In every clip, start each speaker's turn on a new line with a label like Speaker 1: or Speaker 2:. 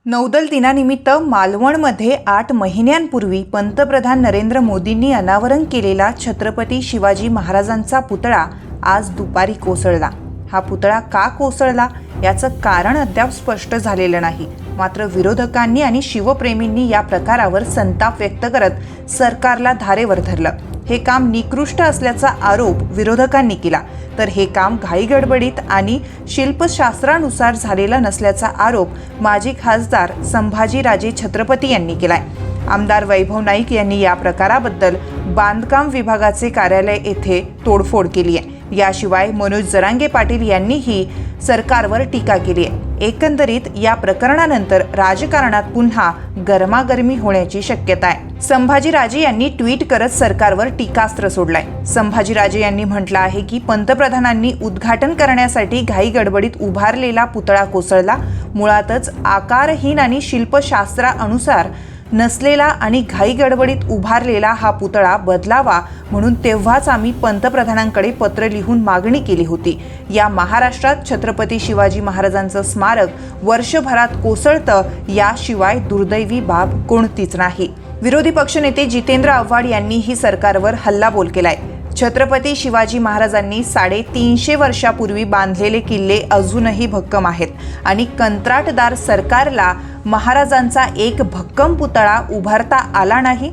Speaker 1: नौदल दिनानिमित्त मालवणमध्ये 8 महिन्यांपूर्वी पंतप्रधान नरेंद्र मोदींनी अनावरण केलेला छत्रपती शिवाजी महाराजांचा पुतळा आज दुपारी कोसळला। हा पुतळा का कोसळला याचं कारण अद्याप स्पष्ट झालेलं नाही। मात्र विरोधकांनी आणि शिवप्रेमींनी या प्रकारावर संताप व्यक्त करत सरकारला धारेवर धरलं। हे काम निकृष्ट असल्याचा आरोप विरोधकांनी केला, तर हे काम घाईगडबडीत आणि शिल्पशास्त्रानुसार झालेलं नसल्याचा आरोप माजी खासदार संभाजीराजे छत्रपती यांनी केलाय। आमदार वैभव नाईक यांनी या प्रकाराबद्दल बांधकाम विभागाचे कार्यालय येथे तोडफोड केली आहे। याशिवाय मनोज जरांगे पाटील यांनीही सरकारवर टीका केली आहे। एकंदरीत या प्रकरणानंतर राजकारणात पुन्हा गरमागरमी होण्याची शक्यता आहे। संभाजीराजे यांनी ट्विट करत सरकारवर टीकास्त्र सोडलाय। संभाजीराजे यांनी म्हटलं आहे की पंतप्रधानांनी उद्घाटन करण्यासाठी घाईगडबडीत उभारलेला पुतळा कोसळला। मुळातच आकारहीन आणि शिल्पशास्त्रानुसार नसलेला आणि घाईगडबडीत उभारलेला हा पुतळा बदलावा म्हणून तेव्हाच आम्ही पंतप्रधानांकडे पत्र लिहून मागणी केली होती। या महाराष्ट्रात छत्रपती शिवाजी महाराजांचं स्मारक वर्षभरात कोसळतं याशिवाय दुर्दैवी बाब कोणतीच नाही। विरोधी पक्षनेते जितेंद्र आव्हाड यांनीही सरकारवर हल्लाबोल केलाय। छत्रपती शिवाजी महाराजांनी 350 वर्षापूर्वी बांधलेले किल्ले अजूनही भक्कम आहेत आणि कंत्राटदार सरकारला महाराजांचा एक भक्कम पुतळा उभारता आला नाही,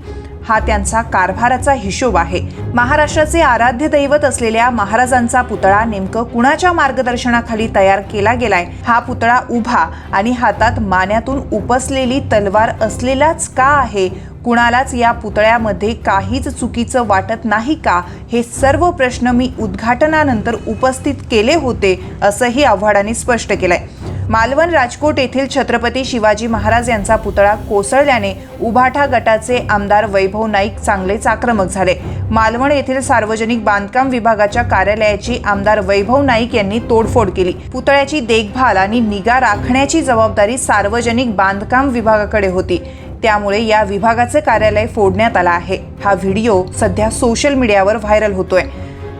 Speaker 1: हा त्यांचा कारभाराचा हिशोब आहे। महाराष्ट्राचे आराध्य दैवत असलेल्या महाराजांचा पुतळा नेमकं कुणाच्या मार्गदर्शनाखाली तयार केला गेलाय? हा पुतळा उभा आणि हातात मान्यातून उपसलेली तलवार असलेलाच का आहे? कुणालाच या पुतळ्यामध्ये काहीच चुकीचं वाटत नाही का? हे सर्व प्रश्न मी उद्घाटनानंतर उपस्थित केले होते, असंही आव्हाडांनी स्पष्ट केलंय। मालवण राजकोट येथील छत्रपती शिवाजी महाराज यांचा पुतळा कोसळल्याने उभाटा गटाचे आमदार वैभव नाईक चांगलेच आक्रमक झाले। मालवण येथील सार्वजनिक बांधकाम विभागाच्या कार्यालयाची आमदार वैभव नाईक यांनी तोडफोड केली। पुतळ्याची देखभाल आणि निगा राखण्याची जबाबदारी सार्वजनिक बांधकाम विभागाकडे होती, त्यामुळे या विभागाचे कार्यालय फोडण्यात आलं आहे। हा व्हिडिओ सध्या सोशल मीडियावर व्हायरल होतोय।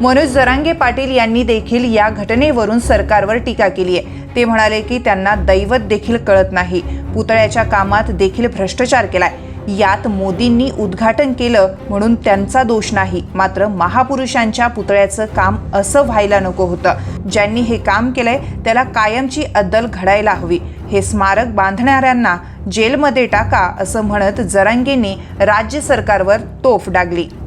Speaker 1: मनोज जरांगे पाटील यांनी देखील या घटनेवरून सरकारवर टीका केली आहे। ते म्हणाले की त्यांना दैवत देखील कळत नाही, पुतळ्याच्या कामात देखील भ्रष्टाचार केलाय। यात मोदींनी उद्घाटन केलं म्हणून त्यांचा दोष नाही, मात्र महापुरुषांच्या पुतळ्याचं काम असं व्हायला नको होतं। ज्यांनी हे काम केलंय त्याला कायमची अद्दल घडायला हवी। हे स्मारक बांधणाऱ्यांना जेलमध्ये टाका, असं म्हणत जरांगेंनी राज्य सरकारवर तोफ डागली।